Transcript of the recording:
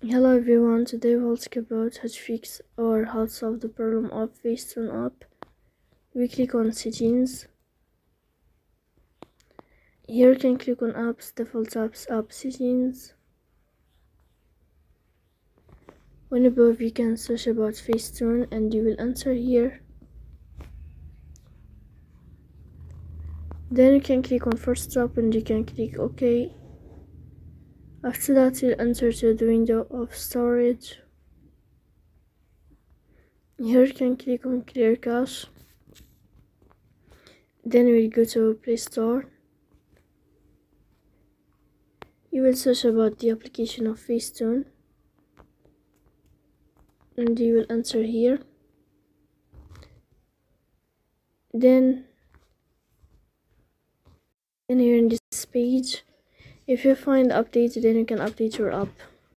Hello everyone, today we'll talk about how to fix or how to solve the problem of Facetune app. We click on settings. Here you can click on apps, default apps, app settings. When above you can search about Facetune and you will enter here. Then you can click on first stop and you can click OK. After that you'll enter to the window of storage. Here you can click on clear cache. Then we'll go to Play Store. You will search about the application of Facetune and you will enter here. Then here in this page, if you find updated, then you can update your app.